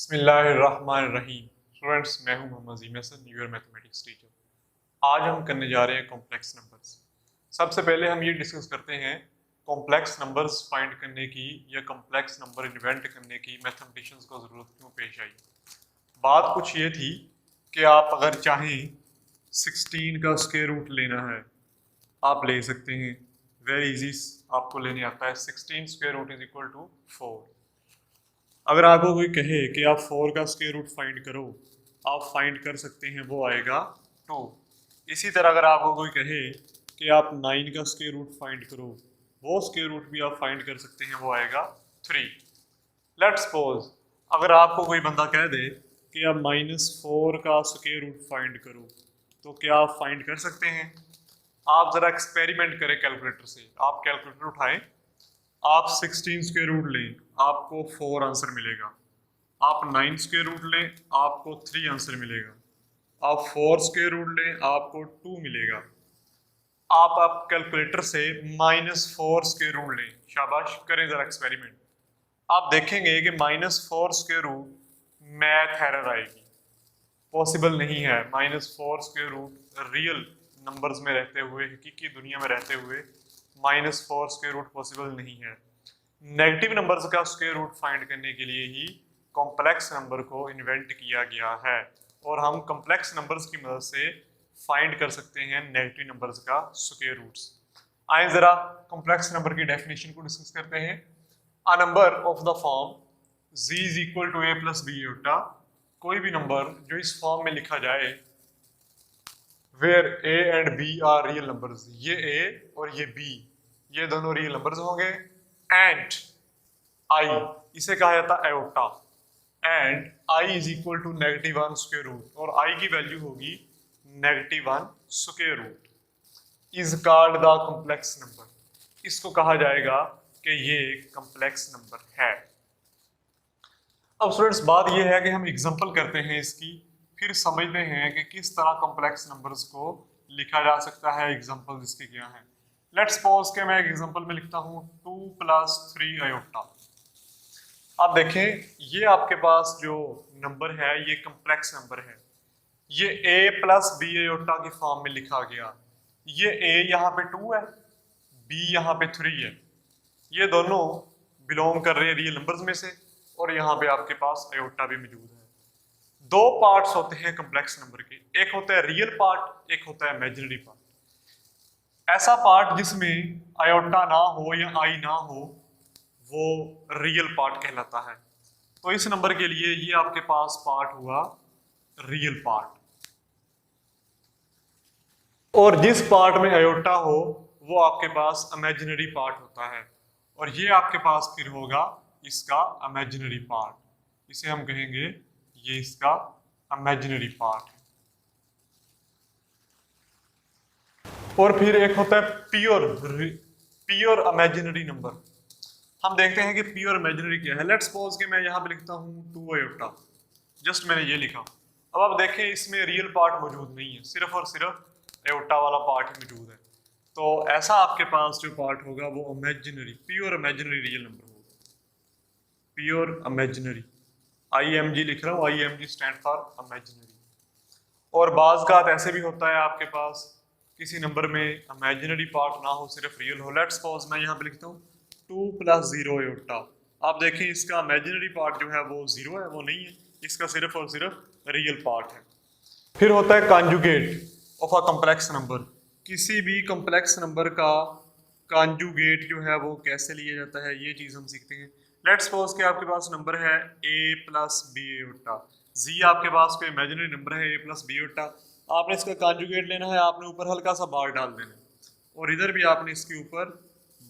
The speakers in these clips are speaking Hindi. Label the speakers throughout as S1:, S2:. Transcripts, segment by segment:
S1: बिस्मिल्लाहिर्रहमानिर्रहीम। स्टूडेंट्स, मैं हूं मोहम्मद अजीम हसन, योर मैथमेटिक्स टीचर। आज हम करने जा रहे हैं कॉम्प्लेक्स नंबर्स। सबसे पहले हम ये डिस्कस करते हैं कॉम्प्लेक्स नंबर्स फाइंड करने की या कॉम्प्लेक्स नंबर इन्वेंट करने की मैथमेटिशियंस को ज़रूरत क्यों पेश आई। बात कुछ ये थी कि आप अगर चाहें 16 का स्क्वायर रूट लेना है, आप ले सकते हैं। वेरी इजी, आपको लेने आता है। 16 square root is equal to 4। अगर आपको कोई कहे कि आप 4 का स्क्वायर रूट फाइंड करो, आप फाइंड कर सकते हैं, वो आएगा 2। इसी तरह अगर आपको कोई कहे कि आप 9 का स्क्वायर रूट फाइंड करो, वो स्क्वायर रूट भी आप फाइंड कर सकते हैं, वो आएगा 3। लेट्स सपोज अगर आपको कोई बंदा कह दे कि आप -4 का स्क्वायर रूट फाइंड करो, तो क्या आप फाइंड कर सकते हैं? आप ज़रा एक्सपेरिमेंट करें कैलकुलेटर से। आप कैलकुलेटर उठाएं, आप 16 स्क्वायर रूट लें, आपको 4 आंसर मिलेगा। आप 9 स्क्वायर रूट लें, आपको 3 आंसर मिलेगा। आप 4 स्क्वायर रूट लें, आपको 2 मिलेगा। आप कैलकुलेटर से -4 स्क्वायर रूट लें, शाबाश, करें जरा एक्सपेरिमेंट। आप देखेंगे कि -4 स्क्वायर रूट मैथ एरर आएगी। पॉसिबल नहीं है। -4 स्क्वायर रूट रियल नंबर्स में रहते हुए, हकीकी दुनिया में रहते हुए -4 स्क्वायर रूट पॉसिबल नहीं है। नेगेटिव नंबर्स का स्क्वायर रूट फाइंड करने के लिए ही कॉम्प्लेक्स नंबर को इन्वेंट किया गया है, और हम कॉम्प्लेक्स नंबर्स की मदद से फाइंड कर सकते हैं नेगेटिव नंबर्स का स्क्वायर रूट्स। आइए जरा कॉम्प्लेक्स नंबर की डेफिनेशन को डिस्कस करते हैं। A number of the form z is equal to a plus b iota, कोई भी नंबर जो इस फॉर्म में लिखा जाए where a and b are real numbers, ये a और ये b, ये दोनों रियल नंबर्स होंगे। एंड i, इसे कहा जाता है iota, and i is equal to -1 square root, और i की वैल्यू होगी -1 square root, is called the complex number. इसको कहा जाएगा कि ये एक कॉम्प्लेक्स नंबर है। अब स्टूडेंट्स, बात ये है कि हम एग्जांपल करते हैं इसकी, फिर समझते हैं कि किस तरह कॉम्प्लेक्स नंबर्स को लिखा जा सकता है। एग्जांपल इसके क्या हैं। लेट्स सपोज के मैं एक एग्जांपल में लिखता हूँ 2 + 3 आयोटा। आप देखें, ये आपके पास जो नंबर है ये कॉम्प्लेक्स नंबर है। ये a + b आयोटा की फॉर्म में लिखा गया। ये a यहाँ पे 2 है, b यहाँ पे 3 है। ये दोनों बिलोंग कर रहे हैं रियल नंबर्स में से, और यहाँ पे आपके पास आयोटा भी मौजूद है। दो पार्ट्स होते हैं कॉम्प्लेक्स नंबर के, एक होता है रियल पार्ट, एक होता है इमेजिनरी पार्ट। ऐसा पार्ट जिसमें आयोटा ना हो या आई ना हो, वो रियल पार्ट कहलाता है। तो इस नंबर के लिए ये आपके पास पार्ट हुआ रियल पार्ट, और जिस पार्ट में आयोटा हो वो आपके पास इमेजिनरी पार्ट होता है, और ये आपके पास फिर होगा इसका इमेजिनरी पार्ट। इसे हम कहेंगे ये इसका इमेजिनरी पार्ट है। और फिर एक होता है प्योर इमेजिनरी नंबर। हम देखते हैं कि प्योर इमेजिनरी क्या है। लेट्स सपोज कि मैं यहाँ पे लिखता हूँ 2 आयोटा, जस्ट मैंने ये लिखा। अब आप देखें, इसमें रियल पार्ट मौजूद नहीं है, सिर्फ और सिर्फ आयोटा वाला पार्ट ही मौजूद है। तो ऐसा आपके पास जो पार्ट होगा वो imaginary, pure imaginary real number होगा। प्योर इमेजिनरी, IMG लिख रहा हूँ, IMG स्टैंड फॉर इमेजिनरी। और बाज़ का ऐसे भी होता है आपके पास किसी नंबर में इमेजिनरी पार्ट ना हो, सिर्फ रियल हो। लेट्स सपोज मैं यहाँ पे लिखता हूँ 2 + 0 आयोटा। आप देखें, इसका इमेजिनरी पार्ट जो है वो 0 है, वो नहीं है, इसका सिर्फ और सिर्फ रियल पार्ट है। फिर होता है conjugate of a complex number. किसी भी कॉम्प्लेक्स नंबर का कॉन्जुगेट जो है वो कैसे लिया जाता है, ये चीज़ हम सीखते हैं। लेट्स सपोज कि आपके पास नंबर है a + b आयोटा। z आपके पास कोई इमेजिनरी नंबर है a + b आयोटा। आपने इसका कॉन्जुगेट लेना है, आपने ऊपर हल्का सा बार डाल देना है, और इधर भी आपने इसके ऊपर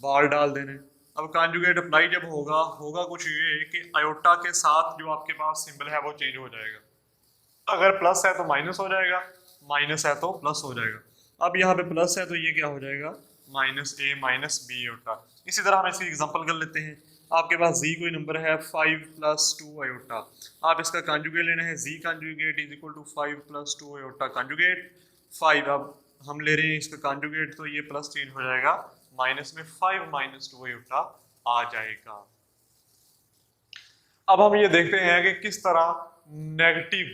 S1: बार डाल देना है। अब कॉन्जुगेट अप्लाई जब होगा, होगा कुछ ये कि आयोटा के साथ जो आपके पास सिंबल है वो चेंज हो जाएगा। अगर प्लस है तो माइनस हो जाएगा, माइनस है तो प्लस हो जाएगा। अब यहाँ पे प्लस है तो ये क्या हो जाएगा, -a - b आयोटा। इसी तरह हम इसकी एग्जांपल कर लेते हैं। आपके पास z कोई नंबर है 5 + 2 आयोटा। आप इसका कॉन्जुगेट लेना है, z conjugate is equal to 5 + 2 iota conjugate 5। अब हम ले रहे हैं इसका कॉन्जुगेट, तो ये प्लस चेंज हो जाएगा, माइनस में 5 - 2 आयोटा आ जाएगा। अब हम ये देखते हैं कि किस तरह नेगेटिव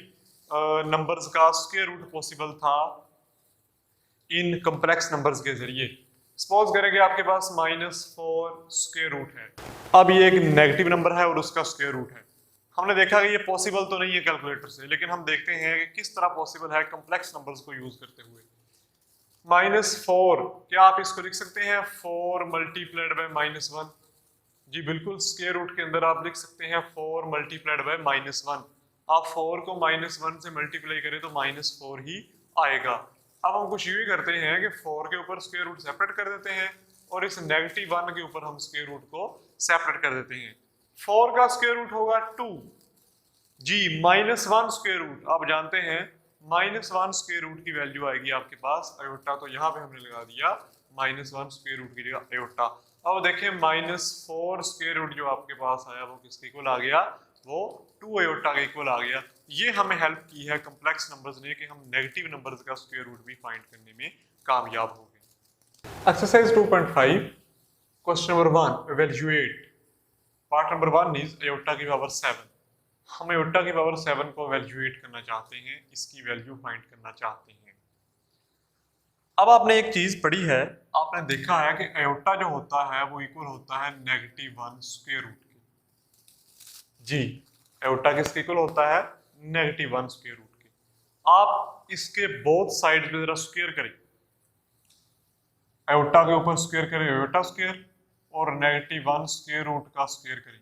S1: नंबर्स का स्क्वायर रूट पॉसिबल था इन कॉम्प्लेक्स नंबर्स के जरिए। सपोज करें कि आपके पास -4 स्क्वायर रूट है। अब ये एक नेगेटिव नंबर है और उसका स्क्वायर रूट है। हमने देखा कि ये पॉसिबल तो नहीं है कैलकुलेटर से, लेकिन हम देखते हैं कि किस तरह पॉसिबल है कॉम्प्लेक्स नंबर्स को यूज करते हुए। -4, क्या आप इसको लिख सकते हैं 4 मल्टीप्लाइड बाय -1? जी बिल्कुल, स्क्वायर रूट के अंदर आप लिख सकते हैं 4 मल्टीप्लाइड बाय -1। आप 4 को -1 से मल्टीप्लाई करें तो -4 ही आएगा। अब हम कुछ यूं ही करते हैं कि 4 के ऊपर स्क्वायर रूट सेपरेट कर देते हैं और इस -1 के ऊपर हम स्क्वायर रूट को सेपरेट कर देते हैं। 4 का स्क्वायर रूट होगा 2। जी, -1 स्क्वायर रूट, आप जानते हैं -1 स्क्वायर रूट की वैल्यू आएगी आपके पास आयोटा, तो यहाँ पे हमने लगा दिया -1 स्क्वायर रूट की जगह आयोटा। अब देखिए -4 स्क्वायर रूट जो आपके पास आया वो किसके इक्वल आ गया? वो 2 आयोटा के इक्वल आ गया। ये हमें हेल्प की है कॉम्प्लेक्स नंबर्स ने कि हम नेगेटिव नंबर्स का स्क्वायर रूट भी फाइंड करने में कामयाब हो गए। Exercise 2.5 question number 1 evaluate part number 1 is iota की पावर 7। हम आयोटा की पावर 7 को इवैल्यूएट करना चाहते हैं, इसकी वैल्यू फाइंड करना चाहते हैं। अब आपने एक चीज पढ़ी है, आपने देखा है कि आयोटा जो होता है वो इक्वल होता है -1 स्क्वायर रूट के। जी, आयोटा किसके इक्वल होता है? -1 स्क्वायर रूट के। आप इसके बोथ साइड पे जरा स्क्वायर करें, आयोटा के ऊपर स्क्वायर करें आयोटा स्क्वायर और -1 स्क्वायर रूट का स्क्वायर करें।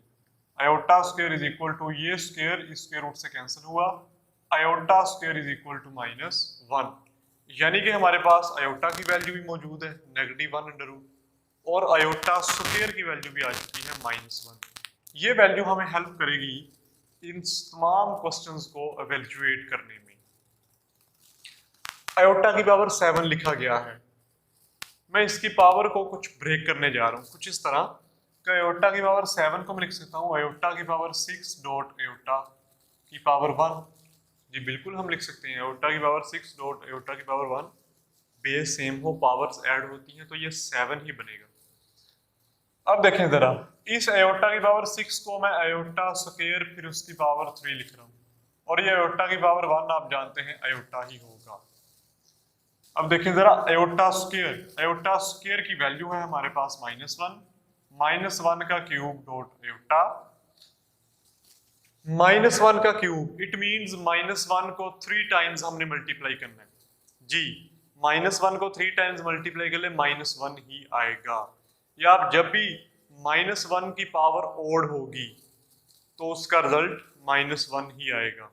S1: Iota square is equal to ये स्क्वायर इस स्क्वायर रूट से कैंसिल हुआ, iota square is equal to -1, यानी कि हमारे पास आयोटा की वैल्यू भी मौजूद है -1 अंडर रूट और आयोटा स्क्वायर की वैल्यू भी आ चुकी है -1। ये वैल्यू हमें हेल्प करेगी इन तमाम क्वेश्चंस को इवैल्यूएट करने में। आयोटा की पावर 7 लिखा गया है, मैं इसकी पावर को कुछ ब्रेक करने जा रहा हूँ कुछ इस तरह कि आयोटा की पावर 7 को मैं लिख सकता हूँ आयोटा की पावर 6 डॉट आयोटा की पावर 1। जी बिल्कुल, हम लिख सकते हैं आयोटा की पावर 6 डॉट आयोटा की पावर 1। बेस सेम हो, पावर्स ऐड होती हैं तो ये 7 ही बनेगा। अब देखें जरा, इस आयोटा की पावर 6 को मैं आयोटा स्क्वायर फिर उसकी पावर 3 लिख रहा हूँ और ये आयोटा की पावर 1 आप जानते हैं आयोटा ही होगा। अब देखें जरा, आयोटा स्क्वायर की वैल्यू है हमारे पास -1 का क्यूब डॉट आयोटा, -1 का क्यूब इट मींस -1 को 3 टाइम्स हमने मल्टीप्लाई करना है। जी, -1 को 3 टाइम्स मल्टीप्लाई कर ले -1 ही आएगा। या आप जब भी -1 की पावर ओड होगी तो उसका रिजल्ट -1 ही आएगा।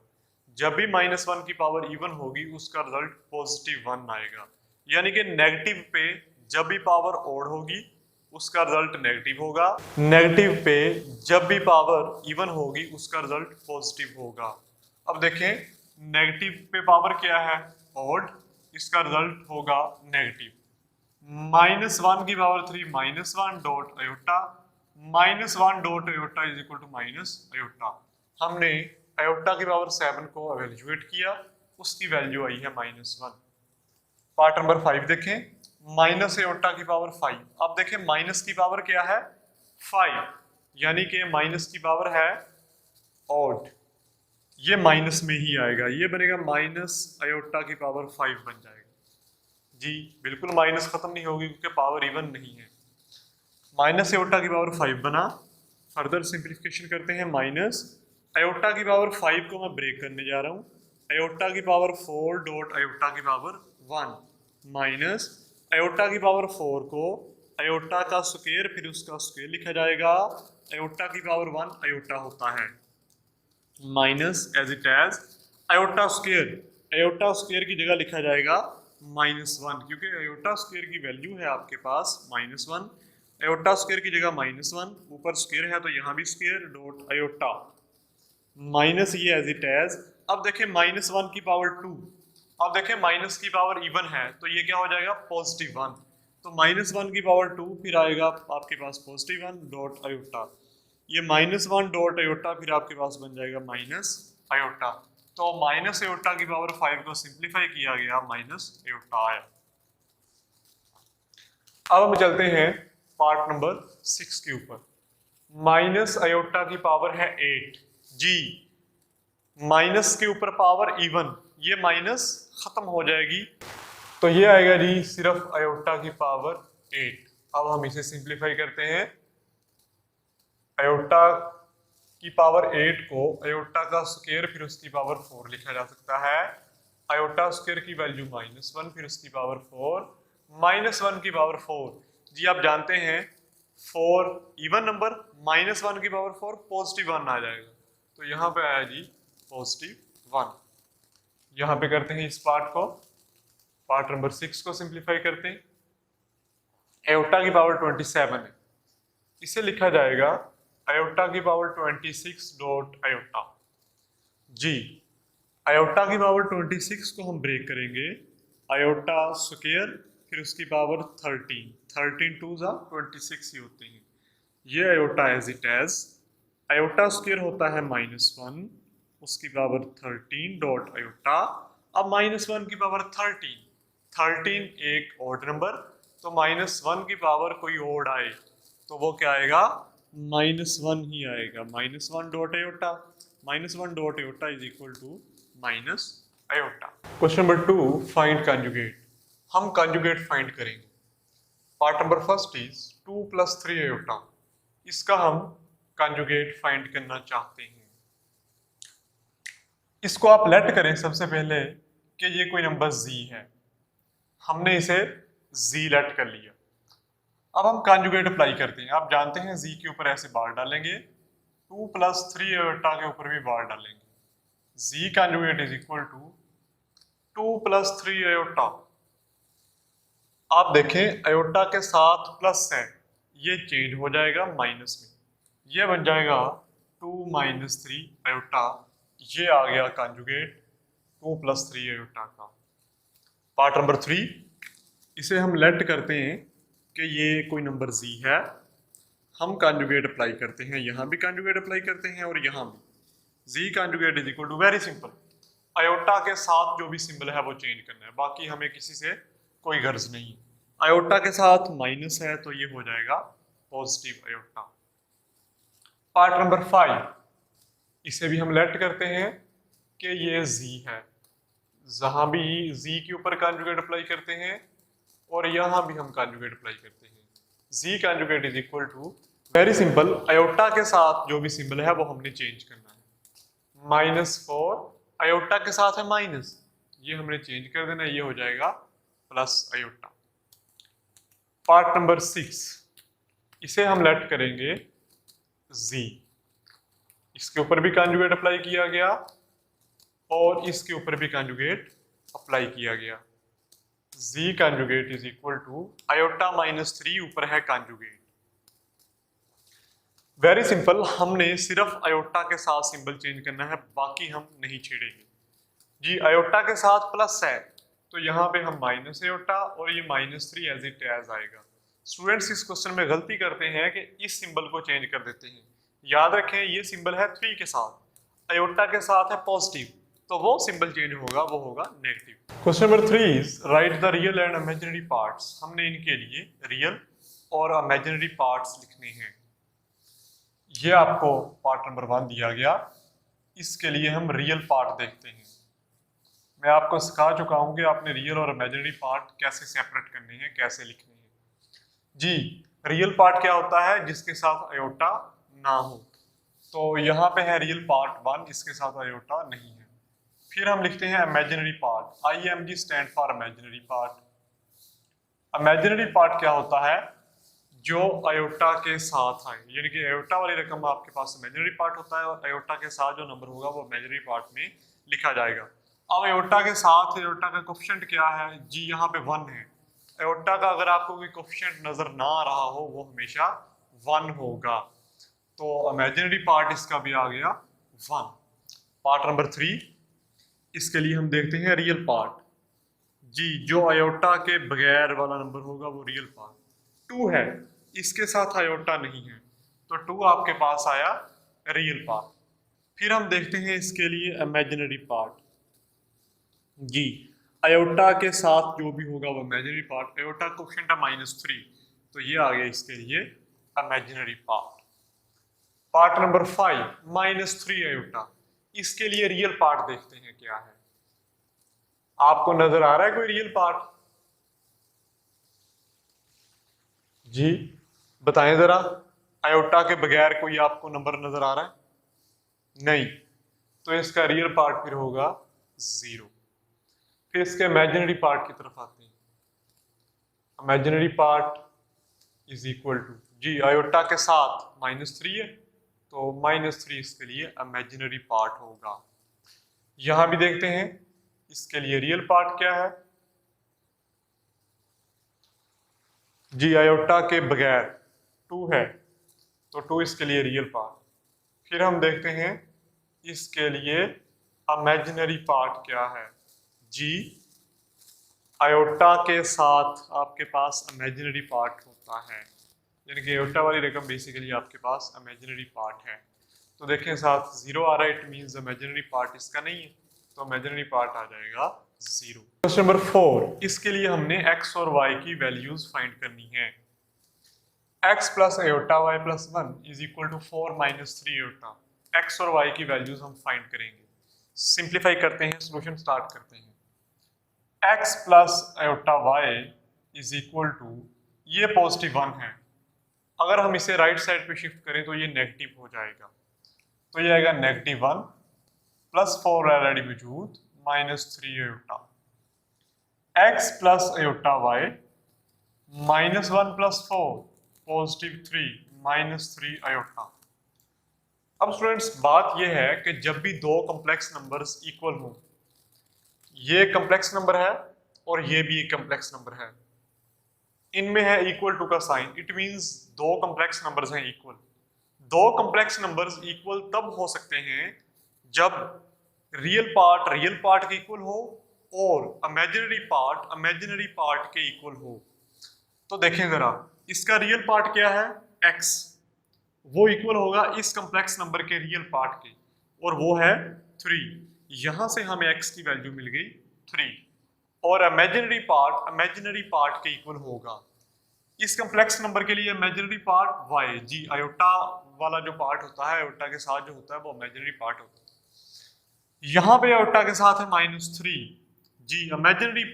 S1: जब भी -1 की पावर इवन होगी उसका रिजल्ट +1 आएगा। यानी कि नेगेटिव पे जब भी पावर ओड होगी उसका रिजल्ट नेगेटिव होगा, नेगेटिव पे जब भी पावर इवन होगी उसका रिजल्ट पॉजिटिव होगा। अब देखें, नेगेटिव पे पावर क्या है? ओड, इसका रिजल्ट होगा नेगेटिव। -1 की power 3 -1 dot iota, -1 dot iota is equal to -iota. हमने आयोटा की पावर 7 को इवैल्यूएट किया, उसकी वैल्यू आई है -1। पार्ट नंबर 5 देखें, माइनस आयोटा की पावर 5। अब देखें माइनस की पावर क्या है? 5, यानी कि माइनस की पावर है ऑड, ये माइनस में ही आएगा, ये बनेगा माइनस आयोटा की पावर 5 बन जाएगा। जी बिल्कुल, माइनस खत्म नहीं होगी क्योंकि पावर इवन नहीं है। माइनस आयोटा की पावर 5 बना, फर्दर सिंप्लीफिकेशन करते हैं, माइनस आयोटा की पावर 5 को मैं ब्रेक करने जा रहा हूँ, आयोटा की पावर 4 डॉट आयोटा की पावर 1 माइनस आयोटा की पावर 4 को आयोटा का स्क्वायर फिर उसका स्क्वायर लिखा जाएगा, आयोटा की पावर 1 आयोटा होता है, minus as it as iota square की जगह लिखा जाएगा -1, क्योंकि आयोटा स्क्वायर की वैल्यू है आपके पास -1, आयोटा स्क्वायर की जगह -1, ऊपर स्क्वायर है तो यहाँ भी स्क्वायर डॉट आयोटा माइनस ये एज इट एज। अब देखें -1 की पावर 2, अब देखें माइनस की पावर इवन है तो ये क्या हो जाएगा +1, तो -1 की पावर 2 फिर आएगा आपके पास +1 डॉट आयोटा, ये -1 डॉट आयोटा फिर आपके पास बन जाएगा माइनस आयोटा। तो माइनस आयोटा की पावर 5 को सिंप्लीफाई किया गया, माइनस आयोटा आया। अब हम चलते हैं पार्ट नंबर 6 के ऊपर। माइनस आयोटा की पावर है 8, जी माइनस के ऊपर पावर इवन, ये माइनस खत्म हो जाएगी, तो ये आएगा जी सिर्फ आयोटा की पावर 8। अब हम इसे सिंप्लीफाई करते हैं। आयोटा की पावर 8 को आयोटा का स्क्वायर फिर उसकी पावर 4 लिखा जा सकता है। आयोटा स्क्वायर की वैल्यू -1 फिर उसकी पावर 4, -1 की पावर 4। जी आप जानते हैं 4 इवन नंबर, -1 की पावर 4 पॉजिटिव 1 आ जाएगा, तो यहाँ पे आया जी पॉजिटिव 1। यहाँ पे करते हैं इस पार्ट को, पार्ट नंबर 6 को सिंप्लीफाई करते हैं। आयोटा की पावर 27 है, इसे लिखा जाएगा आयोटा की पावर 26 डॉट आयोटा। जी आयोटा की पावर 26 को हम ब्रेक करेंगे, आयोटा स्क्वायर फिर उसकी पावर 13, 13 2 जा 26 ही होते हैं। ये iota as it as iota square होता है -1 उसकी पावर 13 डॉट आयोटा। अब -1 की पावर 13 एक ऑड नंबर, तो -1 की पावर कोई ऑड आए तो वो क्या आएगा, -1 ही आएगा। -1 dot iota, -1 dot iota is equal to minus iota. Question number 2, find conjugate. हम कंजुगेट फाइंड करेंगे। Part number first is 2 + 3 iota, इसका हम कंजुगेट फाइंड करना चाहते हैं। इसको आप लेट करें सबसे पहले कि ये कोई नंबर z है, हमने इसे z लेट कर लिया। अब हम कंजुगेट अप्लाई करते हैं। आप जानते हैं z के ऊपर ऐसे बार डालेंगे, 2 + 3 आयोटा के ऊपर भी बार डालेंगे। z conjugate is equal to 2 + 3 iota. आप देखें आयोटा के साथ प्लस है, ये चेंज हो जाएगा माइनस में, ये बन जाएगा 2 - 3 आयोटा। ये आ गया कंजुगेट 2 + 3 आयोटा का। पार्ट नंबर 3, इसे हम लेट करते हैं कि ये कोई नंबर z है, हम कंजुगेट अप्लाई करते हैं, यहाँ भी कंजुगेट अप्लाई करते हैं और यहाँ भी। z conjugate is equal to very simple, iota के साथ जो भी सिंबल है वो चेंज करना है, बाकी हमें किसी से कोई गर्ज नहीं। आयोटा के साथ माइनस है तो ये हो जाएगा पॉजिटिव आयोटा। पार्ट नंबर 5, इसे भी हम लेट करते हैं कि ये z है, जहां भी z के ऊपर कंजुगेट अप्लाई करते हैं और यहां भी हम कंजुगेट अप्लाई करते हैं। z conjugate is equal to very simple, iota के साथ जो भी सिंबल है वो हमने चेंज करना है। -4 आयोटा के साथ है माइनस, ये हमने चेंज कर देना, ये हो जाएगा प्लस आयोटा। पार्ट नंबर 6, इसे हम लेट करेंगे z, इसके ऊपर भी कंजुगेट अप्लाई किया गया और इसके ऊपर भी कंजुगेट अप्लाई किया गया। z conjugate is equal to iota -3 ऊपर है कंजुगेट। वेरी सिंपल, हमने सिर्फ आयोटा के साथ सिंबल चेंज करना है, बाकी हम नहीं छेड़ेंगे। जी आयोटा के साथ प्लस है तो यहाँ पे हम माइनस आयोटा और ये -3 एज इट एज आएगा। स्टूडेंट्स इस क्वेश्चन में गलती करते हैं कि इस सिंबल को चेंज कर देते हैं। याद रखें ये सिंबल है 3 के साथ, आयोटा के साथ है पॉजिटिव, तो वो सिंबल चेंज होगा, वो होगा negative. Question number 3 is right the real and imaginary parts. हमने इनके लिए रियल और इमेजिनरी पार्ट्स लिखने हैं। ये आपको पार्ट नंबर 1 दिया गया, इसके लिए हम रियल पार्ट देखते हैं। मैं आपको सिखा चुका हूं कि आपने रियल और इमेजिनरी पार्ट कैसे सेपरेट करने हैं, कैसे लिखने हैं। जी रियल पार्ट क्या होता है, जिसके साथ आयोटा ना हो, तो यहाँ पे है रियल पार्ट 1, इसके साथ आयोटा नहीं है। फिर हम लिखते हैं imaginary part, IMG stand for imaginary part. Imaginary part क्या होता है, जो आयोटा के साथ आए, यानी कि आयोटा वाली रकम आपके पास इमेजिनरी पार्ट होता है और आयोटा के साथ जो नंबर होगा वो इमेजिनरी पार्ट में लिखा जाएगा। अब आयोटा के साथ आयोटा का कोफिशिएंट क्या है, जी यहाँ पे 1 है। आयोटा का अगर आपको कोई कोफिशिएंट नजर ना आ रहा हो वो हमेशा 1 होगा, तो इमेजिनरी पार्ट इसका भी आ गया 1। पार्ट नंबर 3, इसके लिए हम देखते हैं रियल पार्ट। जी जो आयोटा के बगैर वाला नंबर होगा वो रियल पार्ट। 2 है, इसके साथ आयोटा नहीं है, तो 2 आपके पास आया रियल पार्ट। फिर हम देखते हैं इसके लिए इमेजिनरी पार्ट। जी आयोटा के साथ जो भी होगा वो इमेजिनरी पार्ट, आयोटा कोफिशिएंट है -3, तो ये आ गया इसके लिए imaginary part. Part number 5 -3 iota, इसके लिए रियल पार्ट देखते हैं क्या है। आपको नजर आ रहा है कोई रियल पार्ट? जी बताएं जरा, आयोटा के बगैर कोई आपको नंबर नजर आ रहा है? नहीं, तो इसका रियल पार्ट फिर होगा 0। फिर इसके इमेजिनरी पार्ट की तरफ आते हैं। Imaginary part is equal to, जी आयोटा के साथ -3 है, तो -3 इसके लिए इमेजिनरी पार्ट होगा। यहां भी देखते हैं इसके लिए रियल पार्ट क्या है। जी आयोटा के बगैर 2 है, तो 2 इसके लिए रियल पार्ट। फिर हम देखते हैं इसके लिए इमेजिनरी पार्ट क्या है। जी आयोटा के साथ आपके पास इमेजिनरी पार्ट होता है, यानी कि आयोटा वाली रकम बेसिकली आपके पास इमेजिनरी पार्ट है। तो देखें साथ 0 आ रहा है, इट मींस इमेजिनरी पार्ट इसका नहीं है, तो इमेजिनरी पार्ट आ जाएगा 0। क्वेश्चन नंबर 4, इसके लिए हमने x और y की वैल्यूज फाइंड करनी है। x plus iota y plus 1 is equal to 4 -3 iota. x और y की वैल्यूज हम फाइंड करेंगे। सिंप्लीफाई करते हैं, सोल्यूशन स्टार्ट करते हैं। x plus iota y is equal to, ये पॉजिटिव 1 है, अगर हम इसे राइट साइड पे शिफ्ट करें तो ये नेगेटिव हो जाएगा, तो ये आएगा -1 प्लस 4 ऑलरेडी मौजूद -3 iota. x plus iota y -1 plus 4 +3 -3 iota. अब स्टूडेंट्स बात यह है कि जब भी दो कॉम्प्लेक्स नंबर्स इक्वल हों, ये कॉम्प्लेक्स नंबर है और ये भी एक कॉम्प्लेक्स नंबर है, इनमें है इक्वल टू का साइन, इट मींस दो कॉम्प्लेक्स नंबर्स हैं इक्वल। दो कॉम्प्लेक्स नंबर्स इक्वल तब हो सकते हैं जब रियल पार्ट के इक्वल हो और इमेजिनरी पार्ट के इक्वल हो। तो देखें जरा, इसका रियल पार्ट क्या है, x, वो इक्वल होगा इस कॉम्प्लेक्स नंबर के रियल पार्ट के, और वो है 3। यहां से हमें x की वैल्यू मिल गई 3, और इमेजिनरी पार्ट के इक्वल होगा इस कॉम्प्लेक्स नंबर के लिए इमेजिनरी पार्ट y। जी आयोटा वाला जो पार्ट होता है, आयोटा के साथ जो होता है वो इमेजिनरी पार्ट होता है। यहां पे आयोटा के साथ है -3, जी इमेजिनरी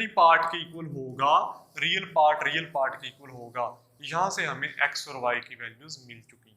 S1: पार्ट के इक्वल होगा रियल पार्ट के इक्वल होगा। यहां से हमें x और y की वैल्यूज मिल चुकी